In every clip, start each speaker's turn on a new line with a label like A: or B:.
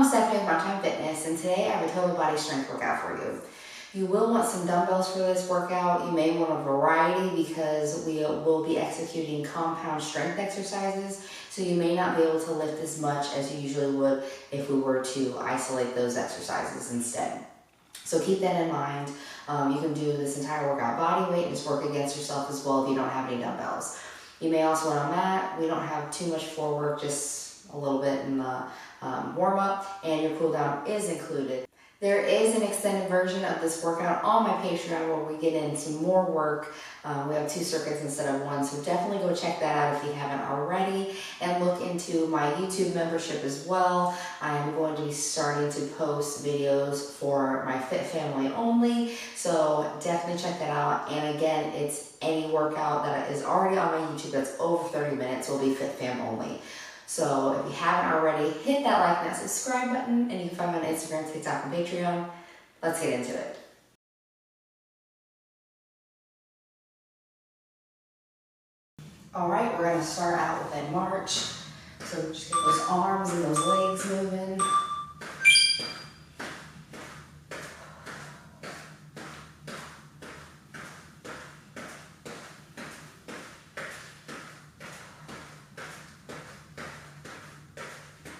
A: I'm Stephanie with Mountain Fitness, and today I have a total body strength workout for you. You will want some dumbbells for this workout. You may want a variety because we will be executing compound strength exercises, so you may not be able to lift as much as you usually would if we were to isolate those exercises instead. So keep that in mind. You can do this entire workout body weight and just work against yourself as well if you don't have any dumbbells. You may also want a mat. We don't have too much floor work, just a little bit in the warm up, and your cool down is included. There is an extended version of this workout on my Patreon where we get into more work. We have 2 circuits instead of 1, so definitely go check that out if you haven't already, and look into my YouTube membership as well. I'm going to be starting to post videos for my Fit family only, so definitely check that out. And again, it's any workout that is already on my YouTube that's over 30 minutes will be Fit Fam only. So if you haven't already, hit that like and that subscribe button, and you can find me on Instagram, TikTok, and Patreon. Let's get into it. All right, we're gonna start out with a march. So just get those arms and those legs moving.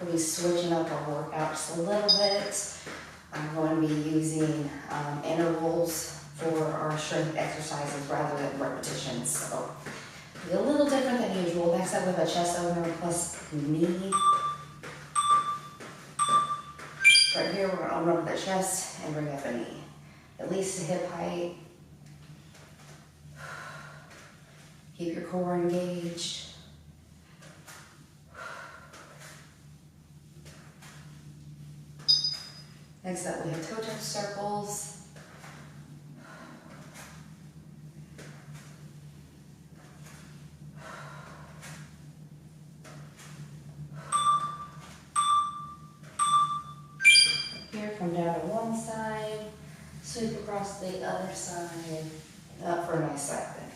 A: We'll be switching up our workout just a little bit. I'm going to be using intervals for our strength exercises rather than repetitions. So it'll be a little different than usual. Next up, we have a chest opener plus knee. Right here, we're going to open up the chest and bring up a knee, at least to hip height. Keep your core engaged. Next up, we have toe touch circles. Here, come down to one side, sweep across the other side, and up for a nice side bend.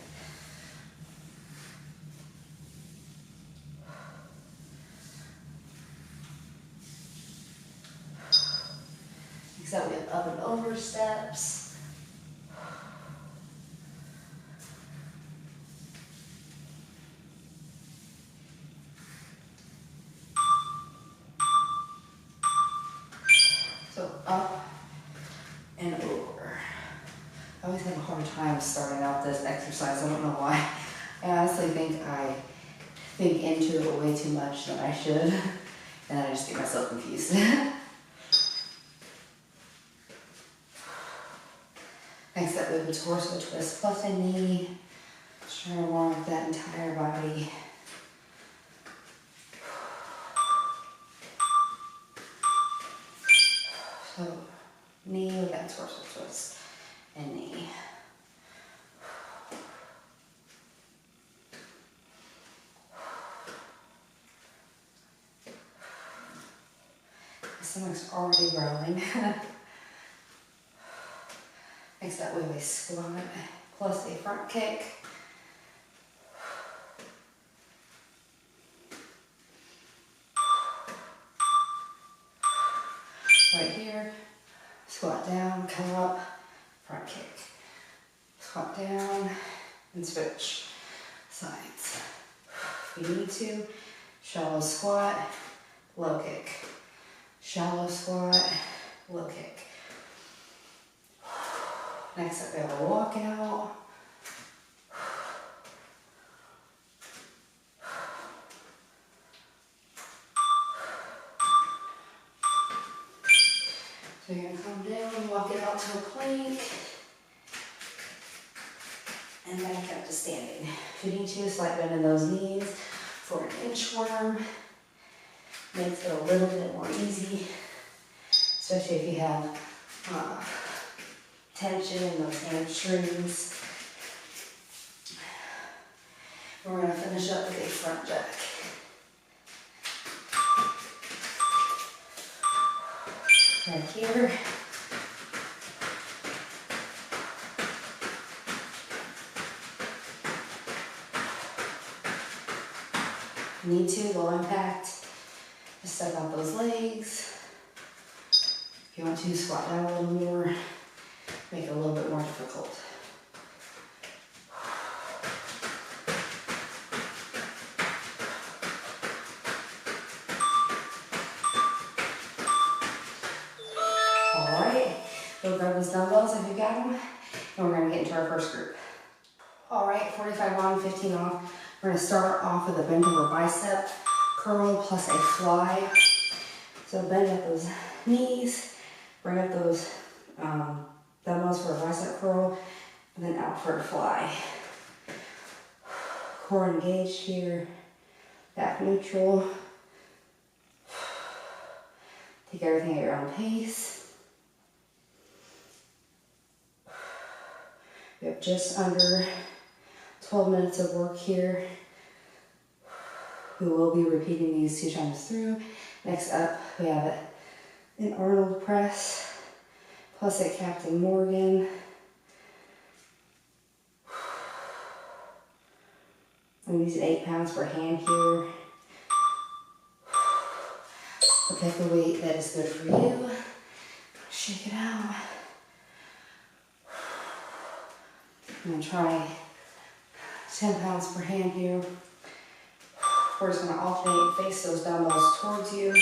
A: Next up, we have up and over steps. So up and over. I always have a hard time starting out this exercise. I don't know why. I honestly think I think into it way too much than I should, and I just get myself confused. Next up, we have a torso twist plus a knee. Just trying to warm up that entire body. So, knee with that torso twist and knee. My stomach's already growling. Next up, we have a squat plus a front kick. Right here, squat down, come up, front kick. Squat down and switch sides. If you need to, shallow squat, low kick. Shallow squat, low kick. Next up, we have a walkout. So you're gonna come down, walk it out to a plank, and back up to standing. If you need to, slight bend in those knees for an inchworm. Makes it a little bit more easy, especially if you have tension in those hamstrings. We're going to finish up with a front jack. Right here. Need to, low impact. Just step out those legs. If you want to squat down a little more, make it a little bit more difficult. Alright, we'll grab those dumbbells if you got them, and we're going to get into our first group. Alright, 45 on, 15 off. We're going to start off with a bent over bicep curl plus a fly. So bend at those knees, bring up those dumbbells for a bicep curl, and then out for a fly. Core engaged here, back neutral. Take everything at your own pace. We have just under 12 minutes of work here. We will be repeating these 2 times through. Next up, we have an Arnold press plus a Capt Morgan. I'm using 8 pounds per hand here. So pick a weight that is good for you. Shake it out. I'm going to try 10 pounds per hand here. We're just going to alternate, face those dumbbells towards you,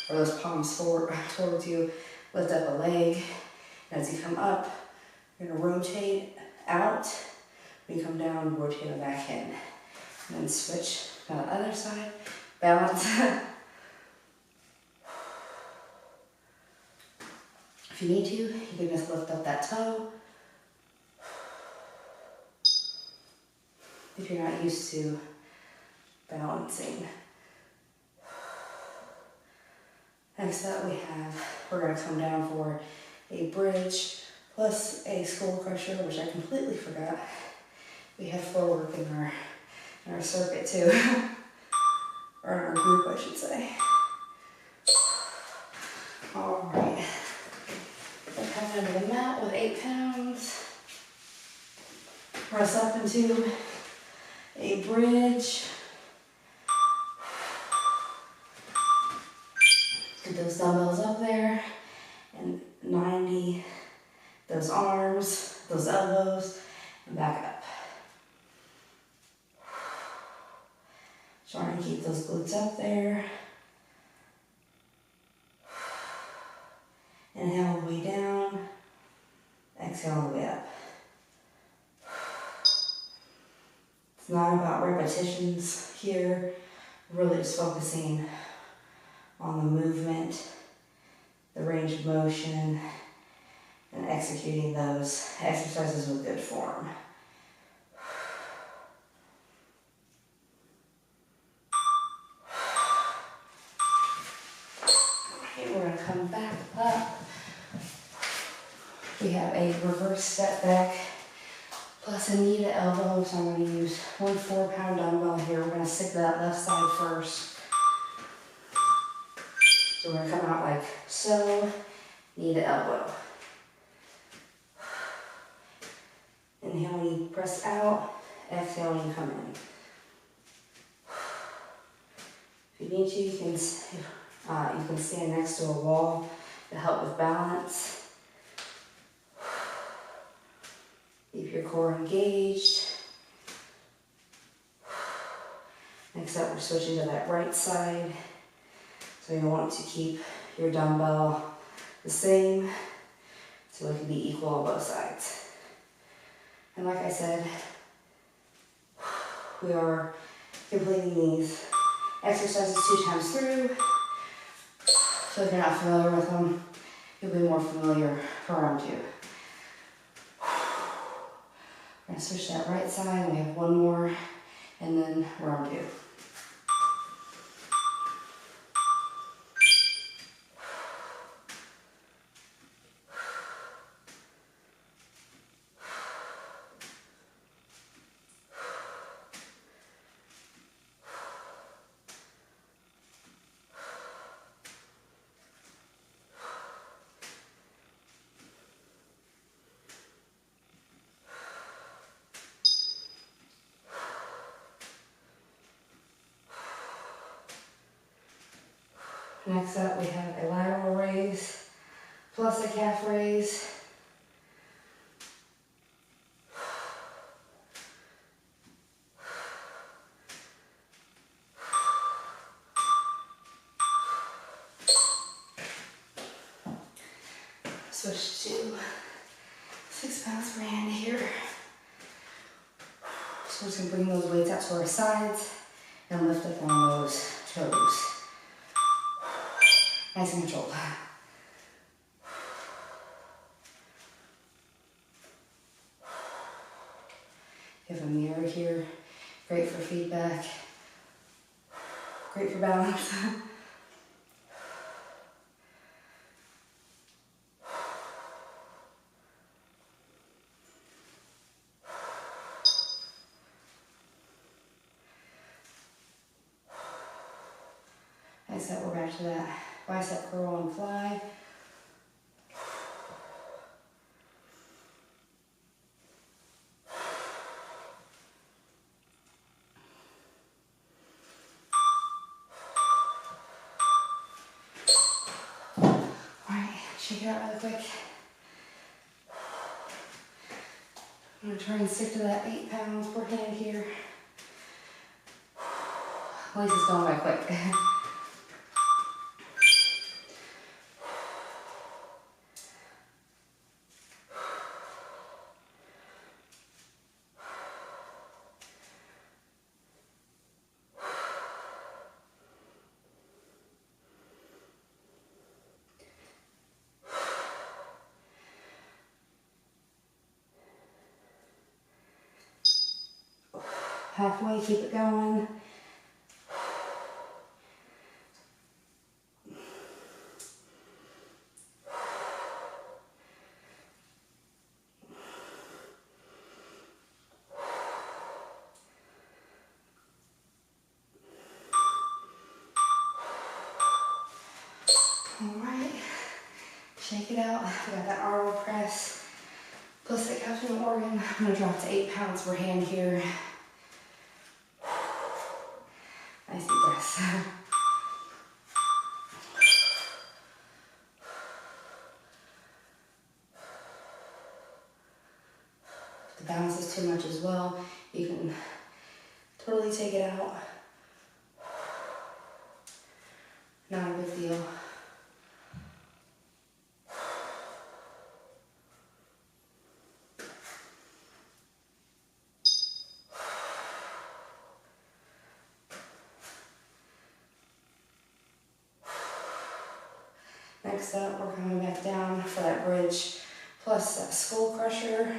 A: or those palms forward towards you. Lift up a leg. And as you come up, you're going to rotate out. When you come down, rotate it back in. And then switch to the other side. Balance. If you need to, you can just lift up that toe. If you're not used to balancing. Next up we're going to come down for a bridge plus a skull crusher, which I completely forgot. We have floor work in our circuit too. Or in our group, I should say. Alright. We're coming into the mat with 8 pounds. Press up into a bridge. Get those dumbbells up there and 90 those arms, those elbows, and back up. Trying to keep those glutes up there. Inhale all the way down. Exhale all the way up. It's not about repetitions here. Really just focusing on the movement, the range of motion, and executing those exercises with good form. Okay, we're going to come back up. We have a reverse step back plus a knee to elbow. So I'm going to use 1 4-pound dumbbell here. We're going to stick to that left side first. So we're going to come out like so, knee to elbow. Inhale when you press out, exhale when you come in. If you need to, you can stand next to a wall to help with balance. Keep your core engaged. Next up, we're switching to that right side. So you want to keep your dumbbell the same so it can be equal on both sides. And like I said, we are completing these exercises 2 times through. So if you're not familiar with them, you'll be more familiar for round 2. We're going to switch to that right side. We have 1 more, and then round 2. Next up, we have a lateral raise plus a calf raise. Switch to 6 pounds per hand here. So we're just gonna bring those weights out to our sides and lift up on those toes. Nice and controlled. You have a mirror here, great for feedback, great for balance. Nice that we're back to that bicep curl and fly. Shake it out really quick. I'm going to try and stick to that 8 pounds per hand here. At least it's going by quick. Halfway, keep it going. All right, shake it out. We got that Arnold press plus the Capt organ. I'm gonna drop to 8 pounds per hand here. Nice deep breaths. If the balance is too much as well, you can totally take it out. Not a big deal. Next up, we're coming back down for that bridge plus that skull crusher.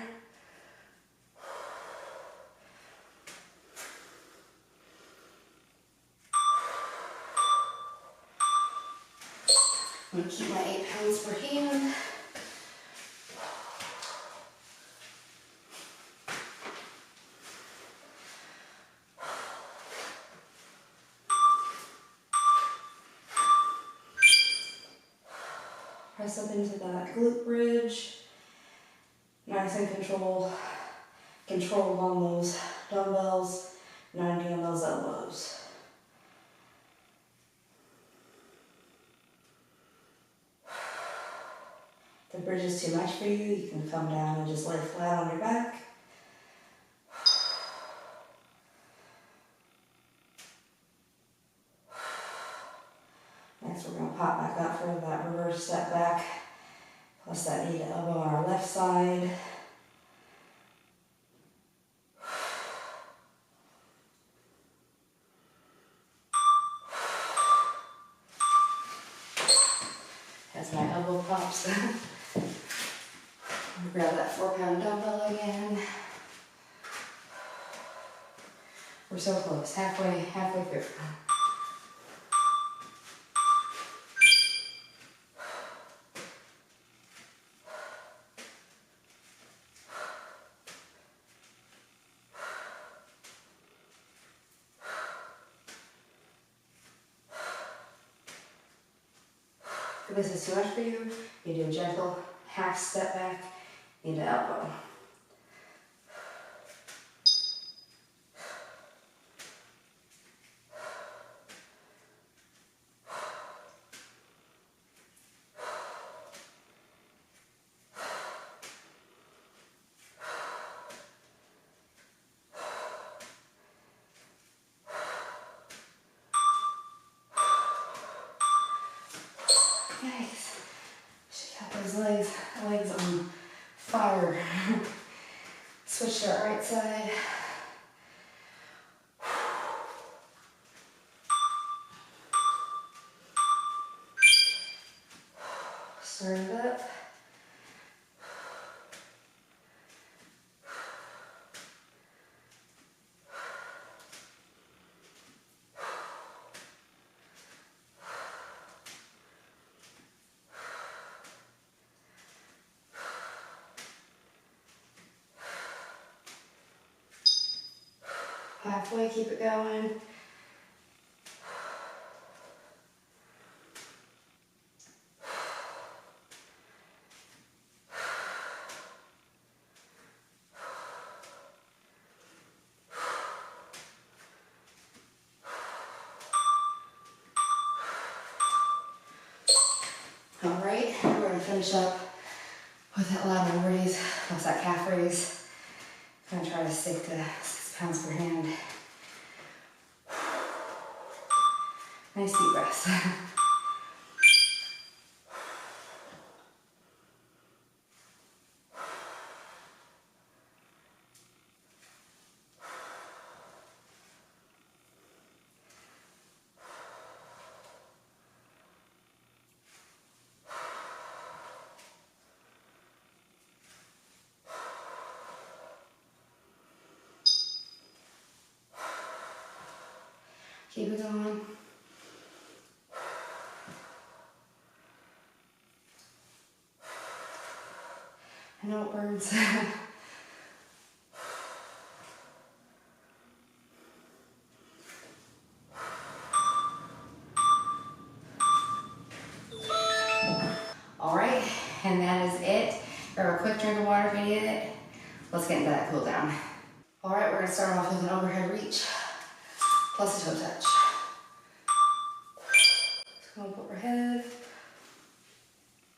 A: I'm going to keep my 8 pounds per hand. Press up into that glute bridge. Nice and controlled on those dumbbells, 90 on those elbows. If the bridge is too much for you, you can come down and just lay flat on your back. Next, we're going to pop back up for that reverse step back, plus that knee to elbow on our left side. As my elbow pops. Grab that 4-pound dumbbell again. We're so close, halfway through. If this is too much for you, you do a gentle half step back into elbow. Yikes. She got those legs on fire. Switch to our right side. Start it up. Halfway, keep it going. All right, we're gonna finish up with that lateral raise, plus that calf raise. Gonna try to stick to 6 pounds per hand. Nice deep breaths. Keep it going. I know it burns. All right, and that is it. Grab a quick drink of water if you need it. Let's get into that cool down. All right, we're gonna start off with an overhead reach plus a toe touch. Just gonna put our head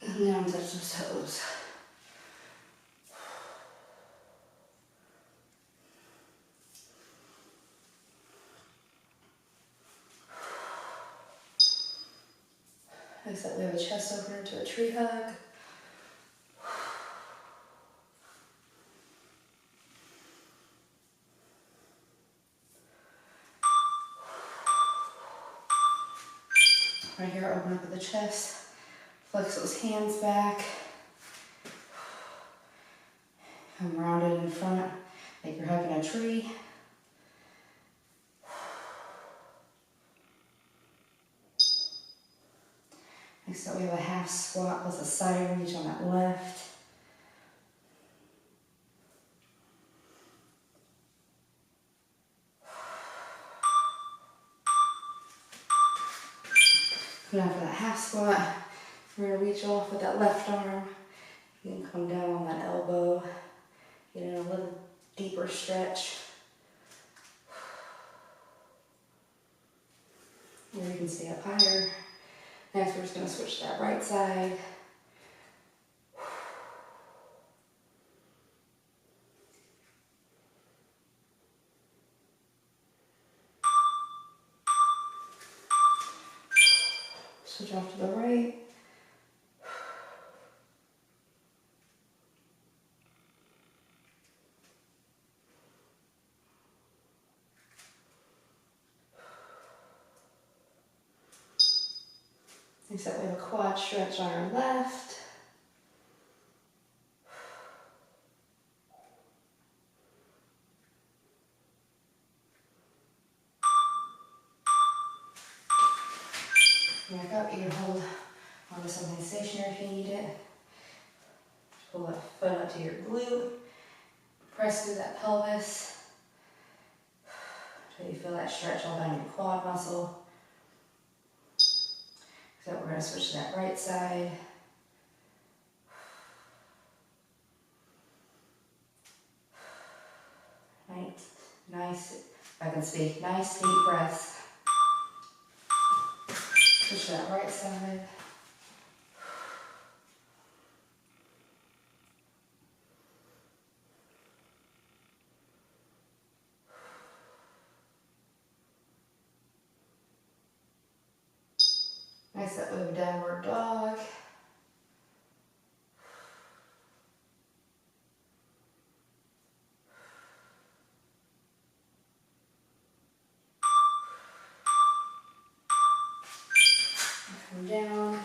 A: and then touch those toes. Except we have a chest opener to a tree hug. Right here, open up at the chest. Flex those hands back. Come rounded in front, like you're hugging a tree. Next up, we have a half squat plus a side reach on that left. And after that half squat, we're gonna reach off with that left arm. You can come down on that elbow, get in a little deeper stretch. Or you can stay up higher. Next, we're just gonna switch to that right side. Switch off to the right. Except we have a quad stretch on our left. Back up, you can hold onto something stationary if you need it. Pull that foot up to your glute. Press through that pelvis. Until you feel that stretch all down your quad muscle. So we're going to switch to that right side. Nice, if I can speak, nice deep breaths. Switch to that right side. Next up, we have downward dog.
B: down,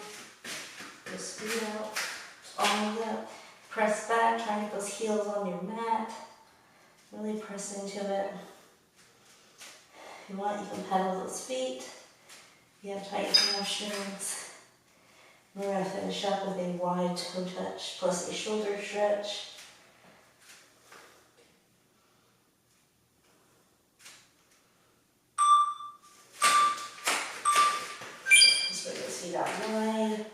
B: just feet out, arms up, press back, try and get those heels on your mat, really press into it. If you want, you can pedal those feet. You have tight hamstrings. We're going to finish up with a wide toe touch plus a shoulder stretch. Just bring those feet out wide.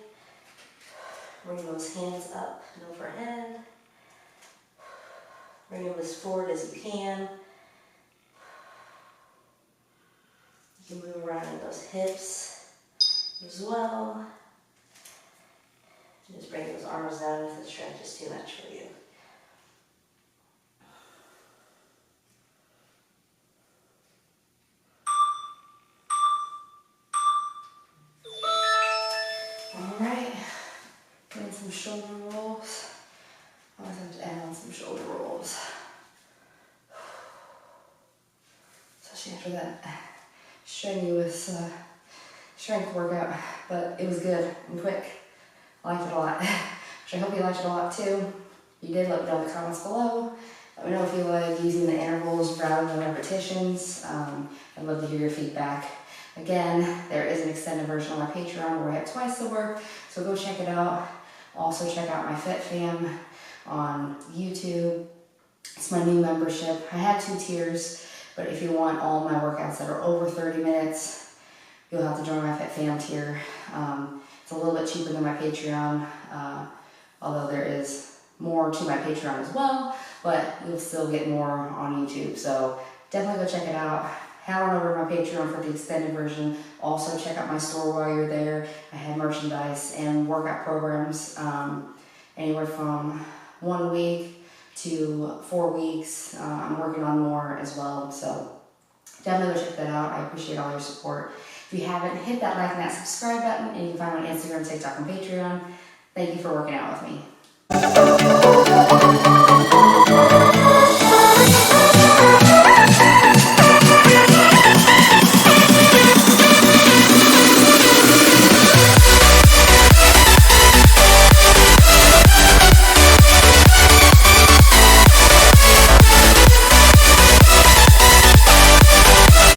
B: Bring those hands up and overhead. Bring them as forward as you can. You can move around in those hips as well. Just bring those arms down if the stretch is too much for you.
A: Alright, doing some shoulder rolls. I always have to add on some shoulder rolls. Especially after that strenuous strength workout, but it was good and quick. I liked it a lot. Which I hope you liked it a lot too. If you did, let me know in the comments below. Let me know if you like using the intervals rather than repetitions. I'd love to hear your feedback. Again, there is an extended version on my Patreon where I have twice the work, so go check it out. Also check out my Fit Fam on YouTube. It's my new membership. I have 2 tiers, but if you want all my workouts that are over 30 minutes, you'll have to join my Fit Fam tier. It's a little bit cheaper than my Patreon, although there is more to my Patreon as well, but you'll still get more on YouTube. So definitely go check it out. Head on over to my Patreon for the extended version. Also check out my store while you're there. I have merchandise and workout programs, anywhere from 1 week to 4 weeks. I'm working on more as well, so definitely go check that out. I appreciate all your support. If you haven't, hit that like and that subscribe button, and you can find me on Instagram, TikTok, and Patreon. Thank you for working out with me.